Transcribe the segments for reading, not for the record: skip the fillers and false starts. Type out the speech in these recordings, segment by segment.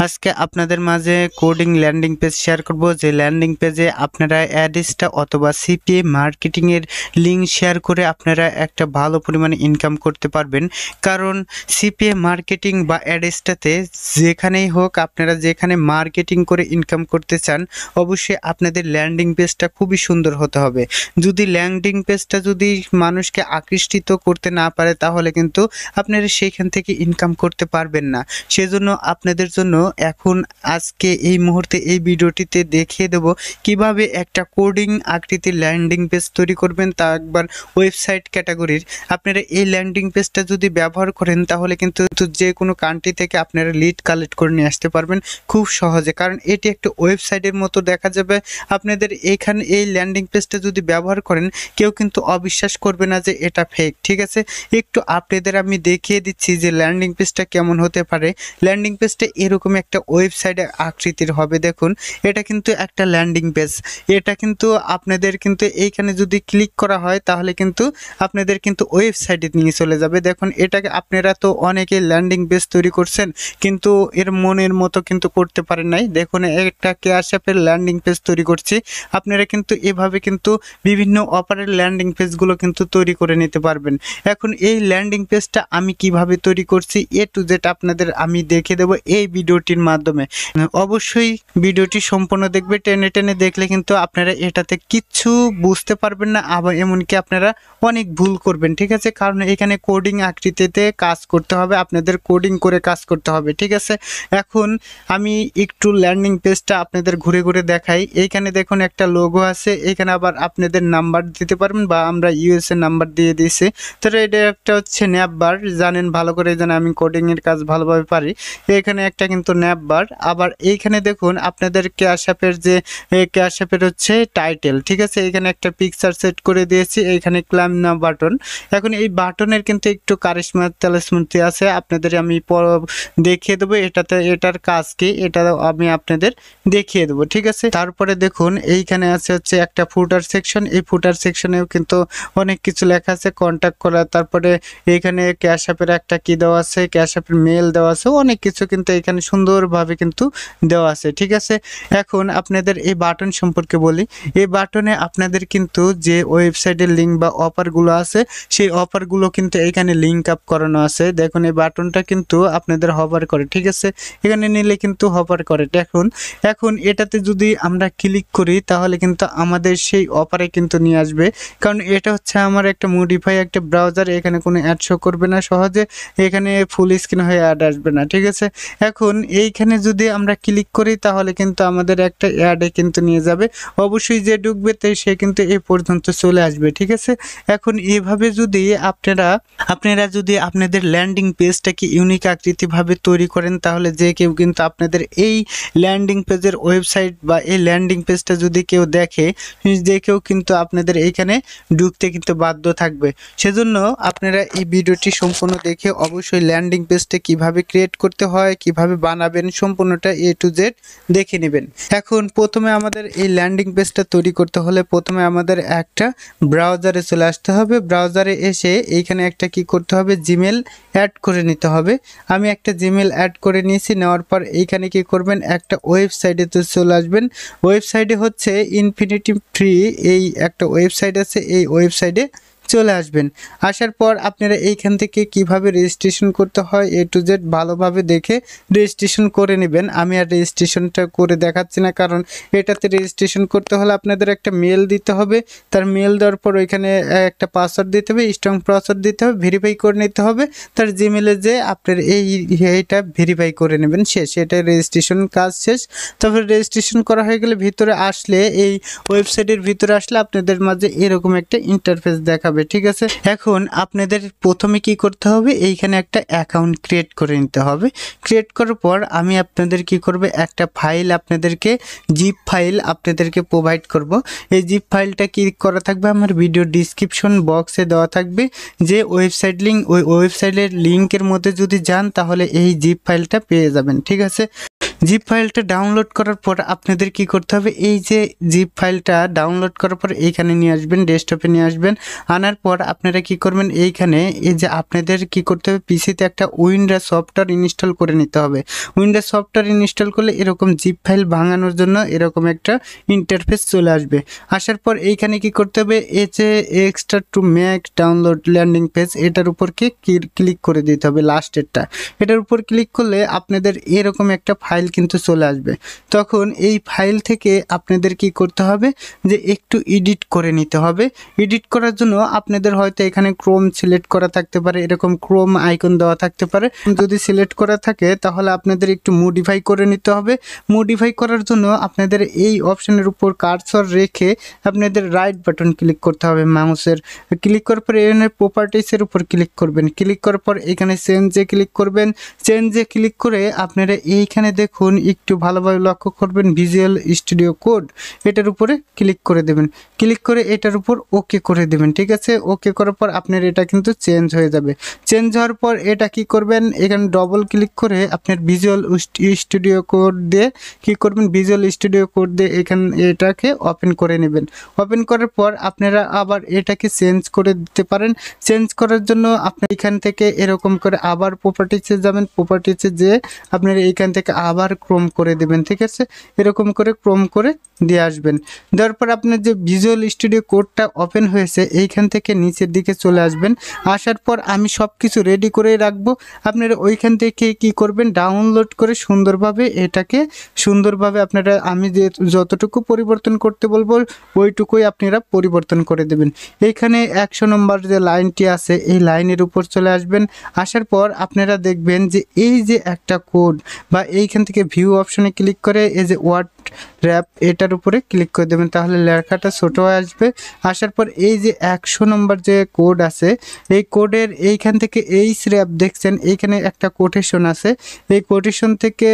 আজকে আপনাদের মাঝে কোডিং ল্যান্ডিং পেজ শেয়ার করব, যে ল্যান্ডিং পেজে আপনারা অ্যাডসটা অথবা সিপিএ মার্কেটিং এর লিংক শেয়ার করে আপনারা একটা ভালো পরিমাণে ইনকাম করতে পারবেন। কারণ সিপিএ মার্কেটিং বা অ্যাডসটাতে যেখানেই হোক আপনারা যেখানে মার্কেটিং করে ইনকাম করতে চান, অবশ্যই আপনাদের ল্যান্ডিং পেজটা খুবই সুন্দর হতে হবে। যদি ল্যান্ডিং পেজটা যদি মানুষকে আকৃষ্টিত করতে না পারে তাহলে কিন্তু আপনারা সেইখান থেকে ইনকাম করতে পারবেন না। সেজন্য আপনাদের জন্য এখন আজকে এই মুহূর্তে এই ভিডিওটিতে দেখিয়ে দেব কিভাবে একটা কোডিং আকৃতির ল্যান্ডিং পেজ তৈরি করবেন, তা একবার ওয়েবসাইট ক্যাটাগরির। আপনারা এই ল্যান্ডিং পেজটা যদি ব্যবহার করেন তাহলে কিন্তু যে কোনো কান্ট্রি থেকে আপনারা লিড কালেক্ট করে নিয়ে আসতে পারবেন খুব সহজে, কারণ এটি একটা ওয়েবসাইটের মতো দেখা যাবে। আপনাদের এখানে এই ল্যান্ডিং পেজটা যদি ব্যবহার করেন কেউ কিন্তু অবিশ্বাস করবে না যে এটা ফেক। ঠিক আছে, একটু আপনাদের আমি দেখিয়ে দিচ্ছি যে ল্যান্ডিং পেজটা কেমন হতে পারে। ল্যান্ডিং পেজটা এরকম একটা ওয়েবসাইটের আকৃতির হবে। দেখুন, এটা কিন্তু একটা ল্যান্ডিং পেজ। এটা কিন্তু আপনাদের কিন্তু এইখানে যদি ক্লিক করা হয় তাহলে কিন্তু আপনাদের কিন্তু ওয়েবসাইটে নিয়ে চলে যাবে। দেখুন, এটাকে আপনারা তো অনেকে ল্যান্ডিং পেজ তৈরি করছেন কিন্তু এর মনের মতো কিন্তু করতে পারেন নাই। দেখুন, একটা ক্যাশ অ্যাপের ল্যান্ডিং পেজ তৈরি করছি। আপনারা কিন্তু এভাবে কিন্তু বিভিন্ন অফারের ল্যান্ডিং পেজগুলো কিন্তু তৈরি করে নিতে পারবেন। এখন এই ল্যান্ডিং পেজটা আমি কিভাবে তৈরি করছি এ টু জেড আপনাদের আমি দেখে দেব এই ভিডিওটির মাধ্যমে। অবশ্যই ভিডিওটি সম্পূর্ণ দেখবে, টেনে টেনে দেখলে কিন্তু আপনারা এটাতে কিচ্ছু বুঝতে পারবেন না, আবার এমনকি আপনারা অনেক ভুল করবেন। ঠিক আছে, কারণ এখানে কোডিং আকৃতিতে কাজ করতে হবে, আপনাদের কোডিং করে কাজ করতে হবে। ঠিক আছে, এখন আমি একটু ল্যান্ডিং পেজটা আপনাদের ঘুরে ঘুরে দেখাই। এইখানে দেখুন একটা লোগো আছে, এখানে আবার আপনাদের নাম্বার দিতে পারবেন বা আমরা ইউএসএ নাম্বার দিয়ে দিয়েছি। তো এটা একটা হচ্ছে ন্যাপ বার, জানেন ভালো করে, জানেন আমি কোডিং এর কাজ ভালোভাবে পারি। এখানে একটা কিন্তু ন্যাপ বার। আবার এইখানে দেখুন আপনাদের ক্যাশ অ্যাপের যে ক্যাশ অ্যাপের হচ্ছে টাইটেল। ঠিক আছে, এখানে একটা পিকচার সেট করে দিয়েছি, এইখানে ক্লাইম নাও বাটন। এখন এই বাটনের কিন্তু একটু কারিশমা তেলস্মৃতি আছে, আপনাদের আমি দেখিয়ে দেবো এটাতে এটার কাজ কি, এটা আমি আপনাদের দেখিয়ে দেবো। ঠিক আছে, তারপরে দেখুন এইখানে আছে হচ্ছে একটা ফুটার সেকশন। এই ফুটার সেকশনেও কিন্তু অনেক কিছু লেখা আছে, কন্ট্যাক্ট করা, তারপরে এইখানে ক্যাশ অ্যাপের একটা কি দেওয়া আছে, ক্যাশ অ্যাপের মেল দেওয়া আছে, অনেক কিছু কিন্তু এখানে সুন্দরভাবে কিন্তু দেওয়া আছে। ঠিক আছে, এখন আপনাদের এই বাটন সম্পর্কে বলি। এই বাটনে আপনাদের কিন্তু যে ওয়েবসাইটের লিঙ্ক বা অফারগুলো আছে সেই অফারগুলো কিন্তু এখানে লিঙ্ক আপ করানো আছে। দেখুন, এই বাটনটা কিন্তু আপনাদের হভার করে। ঠিক আছে, এখানে নিলে কিন্তু হভার করে। এখন এটাতে যদি আমরা ক্লিক করি তাহলে কিন্তু আমাদের সেই অফারে কিন্তু নিয়ে আসবে, কারণ এটা হচ্ছে আমার একটা মডিফাই একটা ব্রাউজার, এখানে কোনো অ্যাড শো করবে না সহজে, এখানে ফুল স্ক্রিন হয়ে অ্যাড আসবে না। ঠিক আছে, এখন এইখানে যদি আমরা ক্লিক করি তাহলে কিন্তু আমাদের একটা অ্যাডে কিন্তু নিয়ে যাবে। অবশ্যই যে ঢুকবে তাই সে কিন্তু এই পর্যন্ত চলে আসবে। ঠিক আছে, এখন এভাবে যদি আপনারা যদি আপনাদের ল্যান্ডিং পেজটাকে ইউনিক আকৃতিভাবে তৈরি করেন তাহলে যে কেউ কিন্তু আপনাদের এই ল্যান্ডিং পেজের ওয়েবসাইট বা এই ল্যান্ডিং পেজটা যদি কেউ দেখে, যে কেউ কিন্তু আপনাদের এইখানে ঢুকতে কিন্তু বাধ্য থাকবে। সেজন্য আপনারা এই ভিডিওটি সম্পূর্ণ দেখে অবশ্যই ল্যান্ডিং পেজটা কিভাবে ক্রিয়েট করতে হয়, কিভাবে বানাবেন, সম্পূর্ণটা এ টু জেড দেখে নেবেন। এখন প্রথমে আমাদের এই ল্যান্ডিং পেজটা তৈরি করতে হলে প্রথমে আমাদের একটা ব্রাউজারে চলে আসতে হবে। ব্রাউজারে এসে এইখানে একটা কি করতে হবে, জিমেল অ্যাড করে নিতে হবে। আমি একটা জিমেল অ্যাড করে নিয়েছি, নেওয়ার পর এইখানে কি করবেন, একটা ওয়েবসাইটে তো চলে আসবেন। ওয়েবসাইটে হচ্ছে ইনফিনিটি ফ্রি এই একটা ওয়েবসাইট আছে, এই ওয়েবসাইটে চলে আসবেন। আসার পর আপনারা এইখান থেকে কিভাবে রেজিস্ট্রেশন করতে হয় এ টু জেড ভালোভাবে দেখে রেজিস্ট্রেশন করে নেবেন। আমি আর রেজিস্ট্রেশনটা করে দেখাচ্ছি না, কারণ এটাতে রেজিস্ট্রেশন করতে হলে আপনাদের একটা মেল দিতে হবে। তার মেল দেওয়ার পর ওইখানে একটা পাসওয়ার্ড দিতে হবে, স্ট্রং পাসওয়ার্ড দিতে হবে, ভেরিফাই করে নিতে হবে। তার জিমেলে যে আপনার এইটা ভেরিফাই করে নেবেন, শেষ। এটা রেজিস্ট্রেশন কাজ শেষ। তারপরে রেজিস্ট্রেশন করা হয়ে গেলে ভিতরে আসলে এই ওয়েবসাইটের ভিতরে আসলে আপনাদের মাঝে এরকম একটা ইন্টারফেস দেখাবে। ঠিক আছে, এখন আপনাদের প্রথমে কি করতে হবে, এইখানে একটা অ্যাকাউন্ট ক্রিয়েট করে নিতে হবে। ক্রিয়েট করার পর আমি আপনাদের কি করব, একটা ফাইল আপনাদেরকে জিপ ফাইল আপনাদেরকে প্রোভাইড করব। এই জিপ ফাইলটা কি করা থাকবে, আমার ভিডিও ডিসক্রিপশন বক্সে দেওয়া থাকবে যে ওয়েবসাইট লিঙ্ক, ওই ওয়েবসাইটের লিঙ্কের মধ্যে যদি যান তাহলে এই জিপ ফাইলটা পেয়ে যাবেন। ঠিক আছে, জিপ ফাইলটা ডাউনলোড করার পর আপনাদের কি করতে হবে, এই যে জিপ ফাইলটা ডাউনলোড করার পর এইখানে নিয়ে আসবেন, ডেস্কটপে নিয়ে আসবেন। আনার পর আপনারা কি করবেন, এইখানে এই যে আপনাদের কি করতে হবে, পিসিতে একটা উইন্ডোজ সফটওয়্যার ইনস্টল করে নিতে হবে। উইন্ডোজ সফটওয়্যার ইনস্টল করলে এরকম জিপ ফাইল ভাঙানোর জন্য এরকম একটা ইন্টারফেস চলে আসবে। আসার পর এইখানে কি করতে হবে, এই যে extra to make download landing page, এটার উপর ক্লিক করে দিতে হবে, লাস্টেরটা। এটার উপর ক্লিক করলে আপনাদের এরকম একটা ফাইল কিন্তু চলে আসবে। তখন এই ফাইল থেকে আপনাদের কি করতে হবে, যে একটু এডিট করে নিতে হবে। এডিট করার জন্য আপনাদের হয়তো এখানে ক্রোম সিলেক্ট করা থাকতে পারে, এরকম ক্রোম আইকন দেওয়া থাকতে পারে। যদি সিলেক্ট করা থাকে তাহলে আপনাদের একটু মডিফাই করে নিতে হবে। মডিফাই করার জন্য আপনাদের এই অপশনের উপর কার্সর রেখে আপনাদের রাইট বাটন ক্লিক করতে হবে মাউসের। ক্লিক করার পর এখানে প্রপার্টিসের উপর ক্লিক করবেন। ক্লিক করার পর এখানে চেঞ্জে ক্লিক করবেন। চেঞ্জে ক্লিক করে আপনারা এইখানে দেখুন, একটু ভালোভাবে লক্ষ্য করবেন, ভিজুয়াল স্টুডিও কোড, এটার উপরে ক্লিক করে দেবেন। ক্লিক করে এটার উপর ওকে করে দেবেন। ঠিক আছে, ওকে করার পর আপনার এটা কিন্তু চেঞ্জ হয়ে যাবে। চেঞ্জ হওয়ার পর এটা কি করবেন, এখানে ডবল ক্লিক করে আপনার ভিজুয়াল স্টুডিও কোড দিয়ে কি করবেন, ভিজুয়াল স্টুডিও কোড দিয়ে এখানে এটাকে ওপেন করে নেবেন। ওপেন করার পর আপনারা আবার এটাকে চেঞ্জ করে দিতে পারেন। চেঞ্জ করার জন্য আপনি এখান থেকে এরকম করে আবার প্রপার্টিসে যাবেন। প্রপার্টিসে যেয়ে আপনারা এইখান থেকে আবার ক্রোম করে দেবেন। ঠিক আছে, এরকম করে ক্রোম করে দিয়ে আসবেন। দেওয়ার পর আপনার যে ভিজুয়াল স্টুডিও কোডটা ওপেন হয়েছে এইখান থেকে নিচের দিকে চলে আসবেন। আসার পর আমি সব কিছু রেডি করে রাখবো। আপনারা ওইখান থেকে কি করবেন, ডাউনলোড করে সুন্দরভাবে আপনারা আমি যে যতটুকু পরিবর্তন করতে বলবো ওইটুকুই আপনারা পরিবর্তন করে দেবেন। এইখানে 100 নম্বর যে লাইনটি আছে এই লাইনের উপর চলে আসবেন। আসার পর আপনারা দেখবেন যে এই যে একটা কোড বা এইখান থেকে ভিউ অপশনে ক্লিক করে এই যে ওয়ার্ড র্যাপ এটার উপরে ক্লিক করে দেবেন, তাহলে লেখাটা ছোট হয়ে আসবে। আসার পর এই যে 100 নম্বর যে কোড আছে এই কোডের এইখান থেকে এই র্যাপ দেখছেন, এইখানে একটা কোটেশন আছে। এই কোটেশন থেকে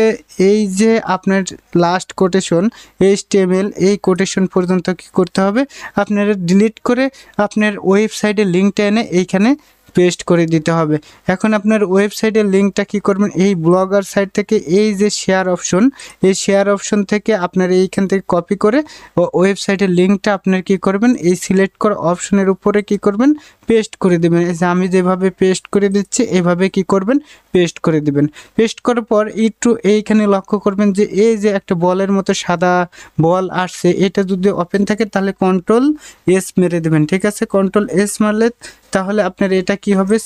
এই যে আপনার লাস্ট কোটেশন HTML এই কোটেশন পর্যন্ত কি করতে হবে, আপনারা ডিলিট করে আপনার ওয়েবসাইটের লিঙ্কটা এনে এইখানে পেস্ট করে দিতে হবে। এখন আপনার ওয়েবসাইটের লিঙ্কটা কি করবেন, এই ব্লগার সাইট থেকে এই যে শেয়ার অপশন, এই শেয়ার অপশন থেকে আপনার এইখান থেকে কপি করে ওয়েবসাইটের লিঙ্কটা আপনার কি করবেন, এই সিলেক্ট করা অপশনের উপরে কি করবেন, পেস্ট করে দেবেন। এই যে আমি যেভাবে পেস্ট করে দিচ্ছি এভাবে কি করবেন, পেস্ট করে দিবেন। পেস্ট করার পর একটু এইখানে লক্ষ্য করবেন যে এই যে একটা বলের মতো সাদা বল আসছে, এটা যদি ওপেন থাকে তাহলে Ctrl+S মেরে দেবেন। ঠিক আছে, Ctrl+S মারলে তাহলে আপনার এটা কি হবে,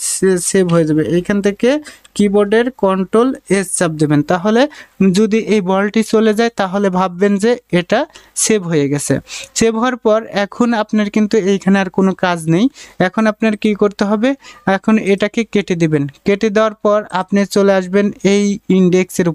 সেভ হয়ে যাবে। এইখান থেকে কিবোর্ডের Ctrl+S চাপ দেবেন, তাহলে যদি এই বলটি চলে যায় তাহলে ভাববেন যে এটা সেভ হয়ে গেছে। সেভ হওয়ার পর এখন আপনার কিন্তু এইখানে আর কোনো কাজ নেই। এখন আপনার কি করতে হবে, এখন এটাকে কেটে দিবেন। কেটে দেওয়ার পর আপনি চলে আসবেন এই ইন্ডেক্সের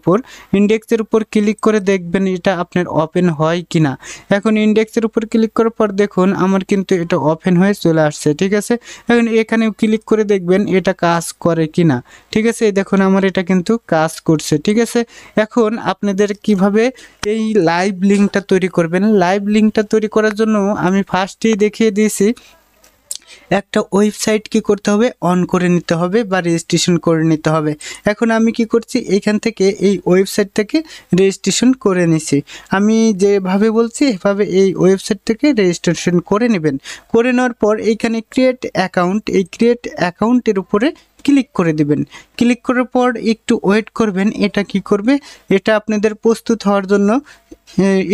উপর ক্লিক করে দেখবেন এটা আপনার ওপেন হয় কিনা। এখন ইন্ডেক্সের উপর ক্লিক করার পর দেখুন আমার কিন্তু এটা ওপেন হয়ে চলে আসছে। ঠিক আছে, এখন এখানে ক্লিক করে দেখবেন এটা কাজ করে কিনা। ঠিক আছে, দেখুন আমার এটা কিন্তু কাজ করছে। ঠিক আছে, এখন আপনাদের কিভাবে এই লাইভ লিঙ্কটা তৈরি করবেন। লাইভ লিঙ্কটা তৈরি করার জন্য আমি ফার্স্টেই দেখিয়ে দিয়েছি, একটা ওয়েবসাইট কি করতে হবে, অন করে নিতে হবে বা রেজিস্ট্রেশন করে নিতে হবে। এখন আমি কি করছি, এইখান থেকে এই ওয়েবসাইট থেকে রেজিস্ট্রেশন করে নিছি। আমি যেভাবে বলছি এভাবে এই ওয়েবসাইট থেকে রেজিস্ট্রেশন করে নেবেন। করে নেওয়ার পর এইখানে ক্রিয়েট অ্যাকাউন্ট, এই ক্রিয়েট অ্যাকাউন্টের উপরে ক্লিক করে দিবেন। ক্লিক করার পর একটু ওয়েট করবেন। এটা কি করবে, এটা আপনাদের প্রস্তুত হওয়ার জন্য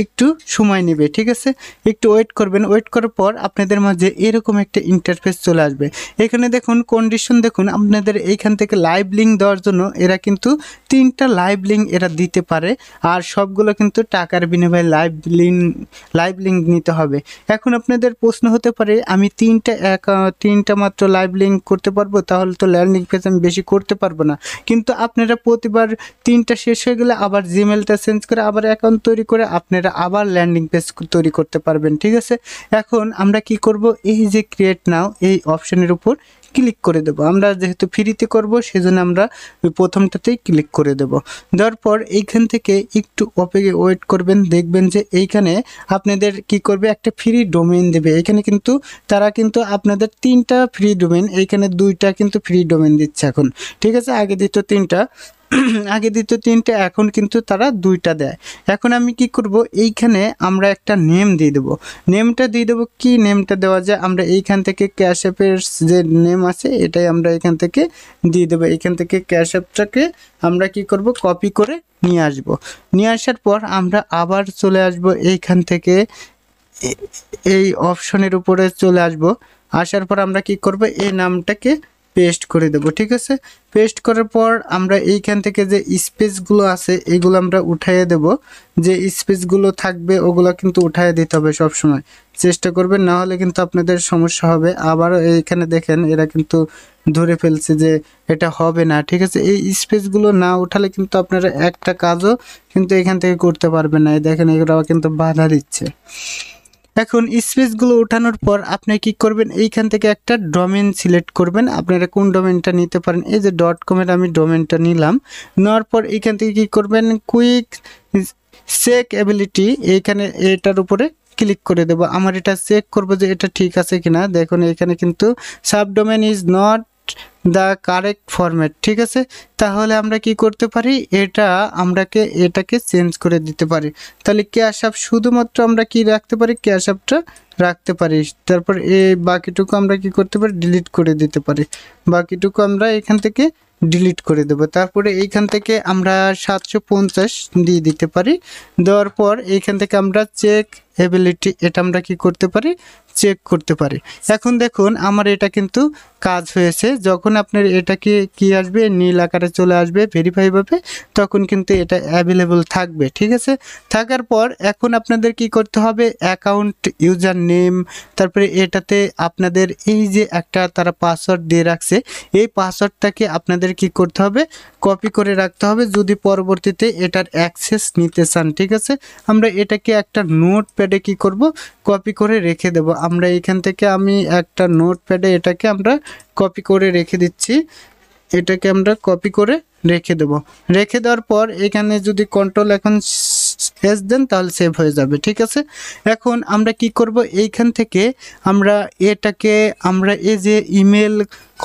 একটু সময় নেবে। ঠিক আছে, একটু ওয়েট করবেন। ওয়েট করার পর আপনাদের মাঝে এরকম একটা ইন্টারফেস চলে আসবে। এখানে দেখুন কন্ডিশন, দেখুন আপনাদের এইখান থেকে লাইভ লিঙ্ক দেওয়ার জন্য এরা কিন্তু 3টা লাইভ লিঙ্ক এরা দিতে পারে, আর সবগুলো কিন্তু টাকার বিনিময়ে লাইভ লিঙ্ক নিতে হবে। এখন আপনাদের প্রশ্ন হতে পারে আমি 3টা মাত্র লাইভ লিঙ্ক করতে পারবো, তাহলে তো ল্যান্ডিং পেজ আমি বেশি করতে পারবো না। কিন্তু আপনারা প্রতিবার 3টা শেষ হয়ে গেলে আবার জিমেলটা চেঞ্জ করে আবার অ্যাকাউন্ট তৈরি করে আপনারা আবার ল্যান্ডিং পেজ তৈরি করতে পারবেন। ঠিক আছে, এখন আমরা কি করব, এই যে ক্রিয়েট নাও এই অপশনের উপর ক্লিক করে দেব। আমরা যেহেতু ফ্রিতে করব সেজন্য আমরা ওই প্রথমটাতেই ক্লিক করে দেব। দেওয়ার পর এইখান থেকে একটু ওয়েট করবেন, দেখবেন যে এইখানে আপনাদের কি করবে, একটা ফ্রি ডোমেইন দেবে। এখানে কিন্তু তারা কিন্তু আপনাদের 3টা ফ্রি ডোমেইন, এইখানে 2টা কিন্তু ফ্রি ডোমেইন দিচ্ছে এখন, ঠিক আছে। আগে দিত 3টা আগে দিত 3টা, এখন কিন্তু তারা 2টা দেয়। এখন আমি কি করব, এইখানে আমরা একটা নেম দিয়ে দেব। নেমটা দিয়ে দেবো, কি নেমটা দেওয়া যায়, আমরা এইখান থেকে ক্যাশ অ্যাপের যে নেম আছে এটাই আমরা এখান থেকে দিয়ে দেবো। এইখান থেকে ক্যাশ অ্যাপটাকে আমরা কি করব, কপি করে নিয়ে আসব। নিয়ে আসার পর আমরা আবার চলে আসব এইখান থেকে এই অপশনের উপরে চলে আসব। আসার পর আমরা কি করব, এই নামটাকে পেস্ট করে দেব, ঠিক আছে। পেস্ট করার পর আমরা এইখান থেকে যে স্পেসগুলো আছে এগুলো আমরা উঠাইয়ে দেব। যে স্পেসগুলো থাকবে ওগুলো কিন্তু উঠাইয়ে দিতে হবে সব সময়, চেষ্টা করবেন, না হলে কিন্তু আপনাদের সমস্যা হবে। আবারও এইখানে দেখেন এরা কিন্তু ধরে ফেলছে যে এটা হবে না, ঠিক আছে। এই স্পেসগুলো না উঠালে কিন্তু আপনারা একটা কাজও কিন্তু এখান থেকে করতে পারবেন না। এই দেখেন এগুলো কিন্তু বাধা দিচ্ছে। এখন স্পেসগুলো ওঠানোর পর আপনি কি করবেন, এইখান থেকে একটা ডোমেইন সিলেক্ট করবেন। আপনারা কোন ডোমেইনটা নিতে পারেন, এই যে .com-এর আমি ডোমেইনটা নিলাম। নেওয়ার পর এইখান থেকে কি করবেন, কুইক চেক এবিলিটি, এইখানে এটার উপরে ক্লিক করে দেব। আমার এটা চেক করব যে এটা ঠিক আছে কিনা। দেখুন এখানে কিন্তু subdomain is not the correct format, ঠিক আছে। তাহলে আমরা কি করতে পারি, এটাকে চেঞ্জ করে দিতে পারি। তাহলে ক্যাশ অ্যাপ শুধুমাত্র আমরা কি রাখতে পারি, ক্যাশ অ্যাপটা রাখতে পারি। তারপর এই বাকিটুকু আমরা কি করতে পারি, ডিলিট করে দিতে পারি। বাকিটুকু আমরা এখান থেকে ডিলিট করে দেব। তারপরে এইখান থেকে আমরা 750 দিয়ে দিতে পারি। দেওয়ার পর এইখান থেকে আমরা চেক এবিলিটি, এটা আমরা কি করতে পারি, চেক করতে পারি। এখন দেখুন আমার এটা কিন্তু কাজ হয়েছে। যখন আপনার এটাকে কি আসবে, নীল আকারে চলে আসবে ভেরিফাই ভাবে, তখন কিন্তু এটা অ্যাভেলেবল থাকবে, ঠিক আছে। থাকার পর এখন আপনাদের কি করতে হবে, অ্যাকাউন্ট ইউজার নেম, তারপরে এটাতে আপনাদের এই যে একটা তারা পাসওয়ার্ড দিয়ে রাখছে, এই পাসওয়ার্ডটাকে আপনাদের কি করতে হবে, কপি করে রাখতে হবে যদি পরবর্তীতে এটার অ্যাক্সেস নিতে চান, ঠিক আছে। আমরা এটাকে একটা নোটপ্যাডে কি করব, কপি করে রেখে দেব। আমরা এখান থেকে আমি একটা নোটপ্যাডে এটাকে আমরা কপি করে রেখে দিচ্ছি। এটাকে আমরা কপি করে রেখে দেব। রেখে দেওয়ার পর এখানে যদি কন্ট্রোল এখন এস দেন তাহলে সেভ হয়ে যাবে, ঠিক আছে। এখন আমরা কি করব, এইখান থেকে আমরা এটাকে আমরা এই যে ইমেল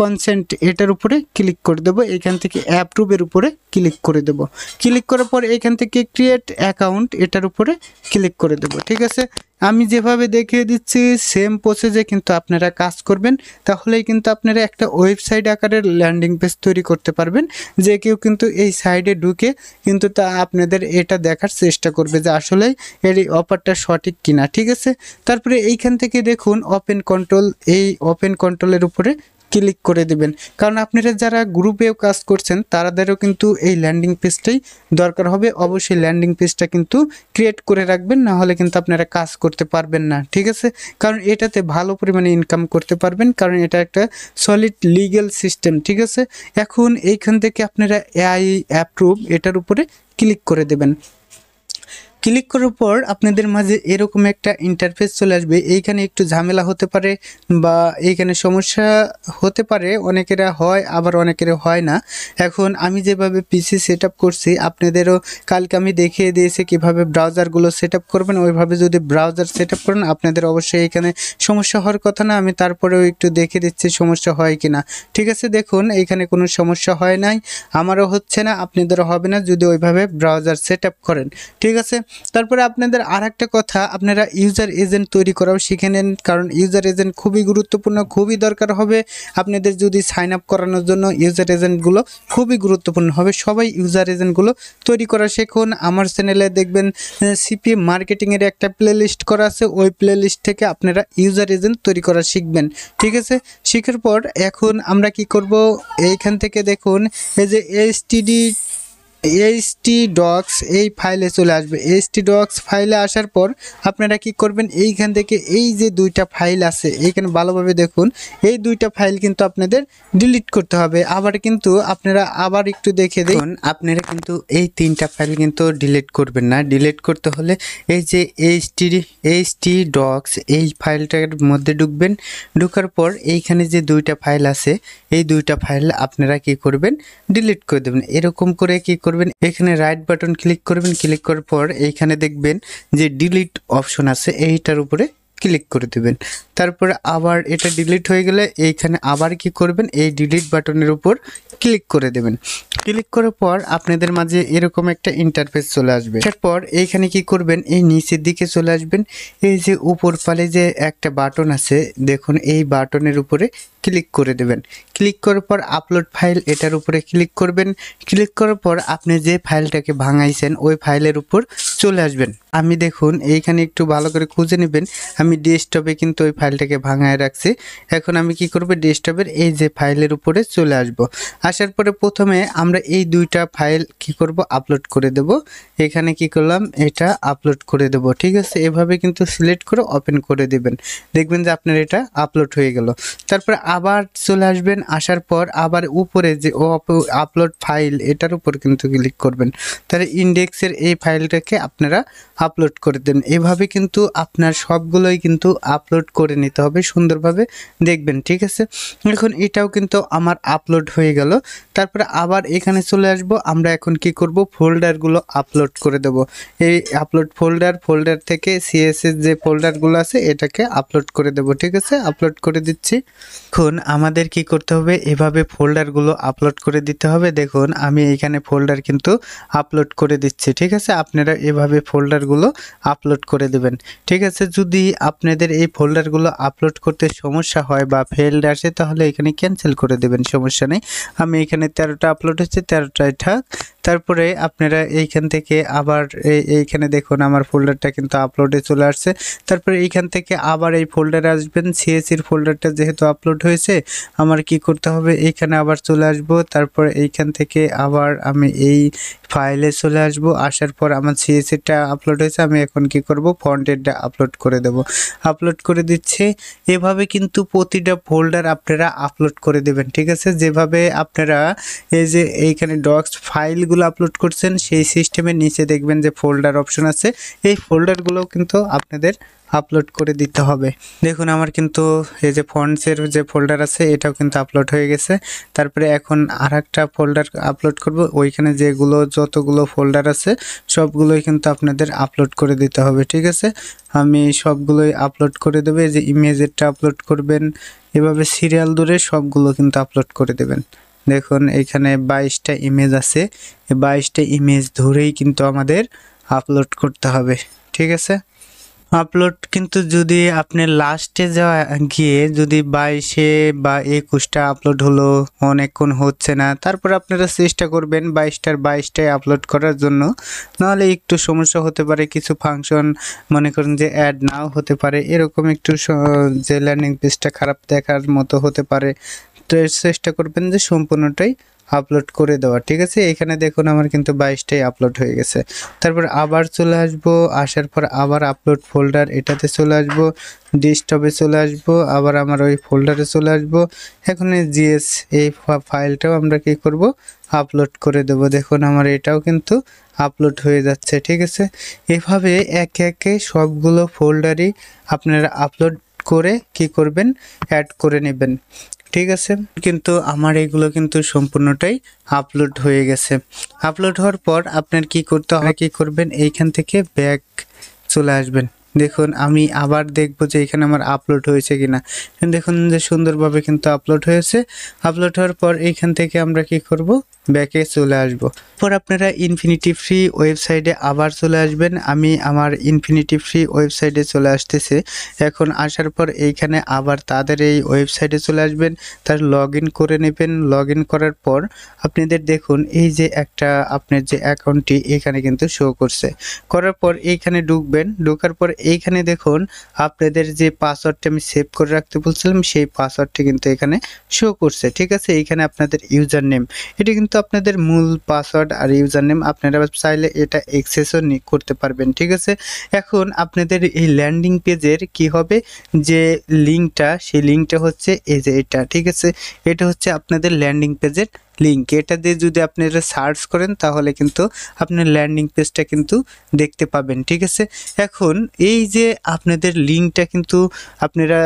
কনসেন্ট এটার উপরে ক্লিক করে দেব। এখান থেকে অ্যাপ্রুভের উপরে ক্লিক করে দেব। ক্লিক করার পর এখান থেকে ক্রিয়েট অ্যাকাউন্ট এটার উপরে ক্লিক করে দেব, ঠিক আছে। আমি যেভাবে দেখিয়ে দিচ্ছি সেম প্রসেসে কিন্তু আপনারা কাজ করবেন, তাহলেই কিন্তু আপনারা একটা ওয়েবসাইট আকারের ল্যান্ডিং পেজ তৈরি করতে পারবেন। যে কেউ কিন্তু এই সাইডে ঢুকে কিন্তু তা আপনাদের এটা দেখার চেষ্টা করবে যে আসলে এর এই অফারটা সঠিক কিনা, ঠিক আছে। তারপরে এইখান থেকে দেখুন ওপেন কন্ট্রোল, এই ওপেন কন্ট্রোলের উপরে ক্লিক করে দেবেন। কারণ আপনারা যারা গ্রুপেও কাজ করছেন তাদেরও কিন্তু এই ল্যান্ডিং পেজটাই দরকার হবে। অবশ্যই ল্যান্ডিং পেজটা কিন্তু ক্রিয়েট করে রাখবেন, না হলে কিন্তু আপনারা কাজ করতে পারবেন না, ঠিক আছে। কারণ এটাতে ভালো পরিমাণে ইনকাম করতে পারবেন, কারণ এটা একটা সলিড লিগ্যাল সিস্টেম, ঠিক আছে। এখন এইখান থেকে আপনারা এআই অ্যাপ্রুভ এটার উপরে ক্লিক করে দেবেন। ক্লিক করার পর আপনাদের মাঝে এরকম একটা ইন্টারফেস চলে আসবে। এইখানে একটু ঝামেলা হতে পারে বা এইখানে সমস্যা হতে পারে, অনেকেরা হয় আবার অনেকের হয় না। এখন আমি যেভাবে পিসি সেট আপ করছি আপনাদেরও কালকে আমি দেখিয়ে দিয়েছি কিভাবে ব্রাউজারগুলো সেট আপ করবেন। ওইভাবে যদি ব্রাউজার সেট আপ করেন আপনাদের অবশ্যই এখানে সমস্যা হওয়ার কথা না। আমি তারপরেও একটু দেখে দিচ্ছি সমস্যা হয় কিনা, ঠিক আছে। দেখুন এইখানে কোনো সমস্যা হয় নাই, আমারও হচ্ছে না, আপনাদেরও হবে না যদি ওইভাবে ব্রাউজার সেট আপ করেন, ঠিক আছে। তারপরে আপনাদের আরেকটা কথা, আপনারা ইউজার এজেন্ট তৈরি করাও শিখে নেন, কারণ ইউজার এজেন্ট খুবই গুরুত্বপূর্ণ, খুবই দরকার হবে আপনাদের যদি সাইন আপ করানোর জন্য। ইউজার এজেন্টগুলো খুবই গুরুত্বপূর্ণ হবে, সবাই ইউজার এজেন্টগুলো তৈরি করা শিখুন। আমার চ্যানেলে দেখবেন সিপিএম মার্কেটিংয়ের একটা প্লেলিস্ট করা আছে, ওই প্লেলিস্ট থেকে আপনারা ইউজার এজেন্ট তৈরি করা শিখবেন, ঠিক আছে। শেখার পর এখন আমরা কি করব, এইখান থেকে দেখুন এই যে htdocs এই ফাইলে চলে আসবে। htdocs ফাইলে আসার পর আপনারা কি করবেন, এইখান থেকে এই যে দুইটা ফাইল আছে এইখানে ভালোভাবে দেখুন, এই দুইটা ফাইল কিন্তু আপনাদের ডিলিট করতে হবে। আবার কিন্তু আপনারা আবার একটু দেখে দেখুন, আপনারা কিন্তু এই তিনটা ফাইল কিন্তু ডিলিট করবেন না। ডিলিট করতে হলে এই যে htdocs এই ফাইলটার মধ্যে ঢুকবেন। ঢোকার পর এইখানে যে দুইটা ফাইল আছে এই দুইটা ফাইল আপনারা কি করবেন, ডিলিট করে দেবেন। এরকম করে কি করবেন, এখানে রাইট বাটন ক্লিক করবেন। ক্লিক করার পর এইখানে দেখবেন যে ডিলিট অপশন আছে, এইটার উপরে ক্লিক করে দেবেন। তারপরে আবার এটা ডিলিট হয়ে গেলে এইখানে আবার কি করবেন, এই ডিলিট বাটনের উপর ক্লিক করে দেবেন। ক্লিক করার পর আপনাদের মাঝে এরকম একটা ইন্টারফেস চলে আসবে। তারপর এইখানে কি করবেন, এই নিচের দিকে চলে আসবেন। এই যে উপর পালে যে একটা বাটন আছে দেখুন, এই বাটনের উপরে ক্লিক করে দেবেন। ক্লিক করার পর আপলোড ফাইল এটার উপরে ক্লিক করবেন। ক্লিক করার পর আপনি যে ফাইলটাকে ভাঙাইছেন ওই ফাইলের উপর চলে আসবেন। আমি দেখুন এইখানে একটু ভালো করে খুঁজে নেবেন, আমি ডেস্কটপে কিন্তু ওই ফাইলটাকে ভাঙায় রাখছি। এখন আমি কি করব, ডেস্কটপের এই যে ফাইলের উপরে চলে আসব। আসার পরে প্রথমে আমরা এই দুইটা ফাইল কি করব, আপলোড করে দেব। এখানে কি করলাম, এটা আপলোড করে দেব। ঠিক আছে, এভাবে কিন্তু সিলেক্ট করে ওপেন করে দিবেন, দেখবেন যে আপনার এটা আপলোড হয়ে গেল। তারপরে আবার চলে আসবেন। আসার পর আবার উপরে যে আপলোড ফাইল এটার উপর কিন্তু ক্লিক করবেন। তাহলে ইন্ডেক্সের এই ফাইলটাকে আপনারা আপলোড করে দেন। এভাবে কিন্তু আপনার সবগুলোই কিন্তু আপলোড করে নিতে হবে সুন্দরভাবে, দেখবেন। ঠিক আছে, এখন এটাও কিন্তু আমার আপলোড হয়ে গেল। তারপরে আবার এখানে চলে আসব। আমরা এখন কি করব, ফোল্ডারগুলো আপলোড করে দেব। এই আপলোড ফোল্ডার থেকে সিএসএস যে ফোল্ডারগুলো আছে এটাকে আপলোড করে দেব। ঠিক আছে, আপলোড করে দিচ্ছি। এখন আমাদের কি করতে হবে, এভাবে ফোল্ডারগুলো আপলোড করে দিতে হবে। দেখুন আমি এইখানে ফোল্ডার কিন্তু আপলোড করে দিচ্ছি। ঠিক আছে, আপনারা এভাবে ফোল্ডারগুলো আপলোড করে দেবেন। ঠিক আছে, যদি আপনাদের এই ফোল্ডারগুলো আপলোড করতে সমস্যা হয় বা ফেলড আসে তাহলে এখানে ক্যান্সেল করে দেবেন, সমস্যা নেই। আমি এখানে 13টা আপলোড হচ্ছে, 13টাই থাক। তারপরে আপনারা এইখান থেকে আবার এইখানে দেখুন আমার ফোল্ডারটা কিন্তু আপলোডে চলে আসছে। তারপরে এইখান থেকে আবার এই ফোল্ডারে আসবেন। সিএসির ফোল্ডারটা যেহেতু আপলোড হয়েছে আমার কি করতে হবে, এইখানে আবার চলে আসব। তারপর এইখান থেকে আবার আমি এই ফাইলে চলে আসব। আসার পর আমার সিএসিটা আপলোড হয়েছে, আমি এখন কি করব, ফন্টেরটা আপলোড করে দেব। আপলোড করে দিচ্ছে। এভাবে কিন্তু প্রতিটা ফোল্ডার আপনারা আপলোড করে দেবেন। ঠিক আছে, যেভাবে আপনারা এই যে এইখানে ডক্স ফাইলগুলো আপলোড করছেন সেই সিস্টেমের নিচে দেখবেন যে ফোল্ডার অপশন আছে, এই ফোল্ডারগুলো কিন্তু আপনাদের আপলোড করে দিতে হবে। দেখুন আমার কিন্তু এই যে ফন্টসের যে ফোল্ডার আছে এটাও কিন্তু আপলোড হয়ে গেছে। তারপরে এখন আরেকটা ফোল্ডার আপলোড করব, ওইখানে যেগুলো যতগুলো ফোল্ডার আছে সবগুলোই কিন্তু আপনাদের আপলোড করে দিতে হবে। ঠিক আছে, আমি সবগুলোই আপলোড করে দেবো। এই যে ইমেজেরটা আপলোড করবেন, এভাবে সিরিয়াল ধরে সবগুলো কিন্তু আপলোড করে দেবেন। দেখুন এখানে 22টা ইমেজ আছে, এই 22টা ইমেজ ধরেই কিন্তু আমাদের আপলোড করতে হবে। ঠিক আছে, আপলোড কিন্তু যদি আপনি লাস্টে যাওয়া গিয়ে যদি 22 বা 21টা আপলোড হলো, অনেকক্ষণ হচ্ছে না, তারপর আপনারা চেষ্টা করবেন 22টার 22টাই আপলোড করার জন্য, নাহলে একটু সমস্যা হতে পারে। কিছু ফাংশন মনে করেন যে অ্যাড নাও হতে পারে, এরকম একটু যে ল্যান্ডিং পেজটা খারাপ দেখার মতো হতে পারে। তো চেষ্টা করবেন যে সম্পূর্ণটাই আপলোড করে দেওয়া। ঠিক আছে, এখানে দেখুন আমার কিন্তু 22টাই আপলোড হয়ে গেছে। তারপর আবার চলে আসবো। আসার পর আবার আপলোড ফোল্ডার এটাতে চলে আসবো, ডেস্কটপে চলে আসবো, আবার আমার ওই ফোল্ডারে চলে আসবো। এখন জিএস এই ফাইলটাও আমরা কি করব, আপলোড করে দেব। দেখুন আমার এটাও কিন্তু আপলোড হয়ে যাচ্ছে। ঠিক আছে, এভাবে একে একে সবগুলো ফোল্ডারই আপনারা আপলোড করে কি করবেন, অ্যাড করে নেবেন। ঠিক আছে, কিন্তু আমার এগুলো কিন্তু সম্পূর্ণটাই আপলোড হয়ে গেছে। আপলোড হওয়ার পর আপনার কি করতে হবে, কি করবেন, এইখান থেকে ব্যাক চলে আসবেন। দেখুন আমি আবার দেখব যে এখানে আমার আপলোড হয়েছে কিনা। দেখুন যে সুন্দরভাবে কিন্তু আপলোড হয়েছে। আপলোড হওয়ার পর এইখান থেকে আমরা কি করব, ব্যাকে চলে আসব। পর আপনারা ইনফিনিটি ফ্রি ওয়েবসাইটে আবার চলে আসবেন। আমি আমার ইনফিনিটি ফ্রি ওয়েবসাইটে চলে আসতেছে। এখন আসার পর এইখানে আবার তাদের এই ওয়েবসাইটে চলে আসবেন, তার লগ ইন করে নেবেন। লগ ইন করার পর আপনাদের দেখুন এই যে একটা আপনার যে অ্যাকাউন্টটি এখানে কিন্তু শো করছে। করার পর এইখানে ঢুকবেন। ঢোকার পর এইখানে দেখুন আপনাদের যে পাসওয়ার্ডটা আমি সেভ করে রাখতে বলছিলাম সেই পাসওয়ার্ডটি কিন্তু এখানে শো করছে। ঠিক আছে, এইখানে আপনাদের ইউজার নেম, এটা কিন্তু আপনাদের মূল পাসওয়ার্ড আর ইউজার নেম, আপনারা চাইলে এটা অ্যাক্সেসও করতে পারবেন। ঠিক আছে, এখন আপনাদের এই ল্যান্ডিং পেজের কি হবে, যে লিঙ্কটা, সেই লিঙ্কটা হচ্ছে এই যে এটা। ঠিক আছে, এটা হচ্ছে আপনাদের ল্যান্ডিং পেজের লিঙ্ক। এটা দিয়ে যদি আপনারা সার্চ করেন তাহলে কিন্তু আপনার ল্যান্ডিং পেজটা কিন্তু দেখতে পাবেন। ঠিক আছে, এখন এই যে আপনাদের লিঙ্কটা কিন্তু আপনারা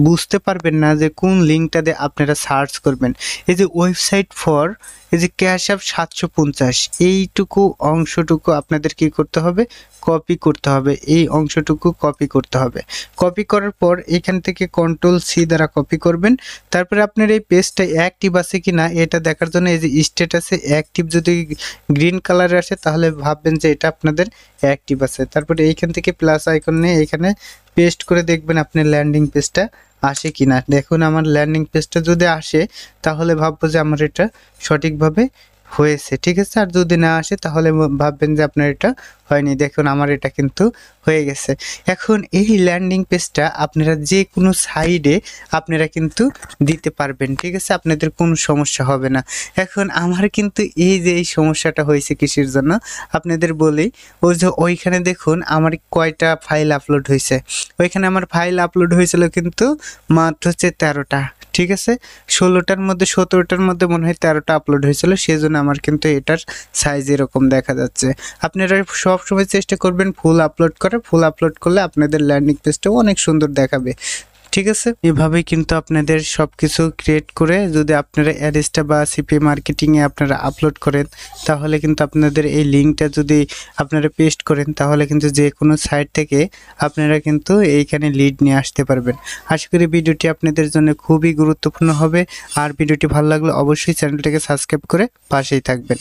বুঝতে পারবেন না যে কোন লিঙ্কটা দিয়ে আপনারা সার্চ করবেন। এই যে ওয়েবসাইট ফর এই যে ক্যাশ অ্যাপ 750, এইটুকু অংশটুকু আপনাদের কি করতে হবে, কপি করতে হবে। এই অংশটুকু কপি করতে হবে। কপি করার পর এখান থেকে Ctrl+C দ্বারা কপি করবেন। তারপরে আপনার এই পেজটা অ্যাক্টিভ আছে কি না এটা দেখার জন্য এই যে স্ট্যাটাসে অ্যাক্টিভ যদি গ্রিন কালারে আসে তাহলে ভাববেন যে এটা আপনাদের অ্যাক্টিভ আছে। তারপরে এইখান থেকে প্লাস আইকন নিয়ে এখানে পেস্ট করে দেখবেন আপনার ল্যান্ডিং পেজটা আসে কিনা। দেখুন আমার ল্যান্ডিং পেজটা যদি আসে তাহলে ভাববো যে আমার এটা সঠিকভাবে হয়েছে। ঠিক আছে, আর যদি না আসে তাহলে ভাববেন যে আপনার এটা হয়নি। দেখুন আমার এটা কিন্তু হয়ে গেছে। এখন এই ল্যান্ডিং পেজটা আপনারা যে কোনো সাইডে আপনারা কিন্তু দিতে পারবেন। ঠিক আছে, আপনাদের কোনো সমস্যা হবে না। এখন আমার কিন্তু এই যে এই সমস্যাটা হয়েছে কিসের জন্য আপনাদের বলি, ওই যে ওইখানে দেখুন আমার কয়টা ফাইল আপলোড হয়েছে। ওইখানে আমার ফাইল আপলোড হয়েছিল কিন্তু মাত্র হচ্ছে 13টা। ঠিক আছে, 16টার মধ্যে 17টার মধ্যে মনে হয় 13টা আপলোড হয়েছিল, সেজন্য আমার কিন্তু এটার সাইজ এরকম দেখা যাচ্ছে। আপনারা সবসময় চেষ্টা করবেন ফুল আপলোড করে, ফুল আপলোড করলে আপনাদের ল্যান্ডিং পেজটাও অনেক সুন্দর দেখাবে। ঠিক আছে, এভাবেই কিন্তু আপনাদের সব কিছু ক্রিয়েট করে যদি আপনারা অ্যাডসটা বা সিপি মার্কেটিংয়ে আপনারা আপলোড করেন তাহলে কিন্তু আপনাদের এই লিঙ্কটা যদি আপনারা পেস্ট করেন তাহলে কিন্তু যে কোনো সাইট থেকে আপনারা কিন্তু এইখানে লিড নিয়ে আসতে পারবেন। আশা করি ভিডিওটি আপনাদের জন্য খুবই গুরুত্বপূর্ণ হবে। আর ভিডিওটি ভালো লাগলে অবশ্যই চ্যানেলটাকে সাবস্ক্রাইব করে পাশেই থাকবেন।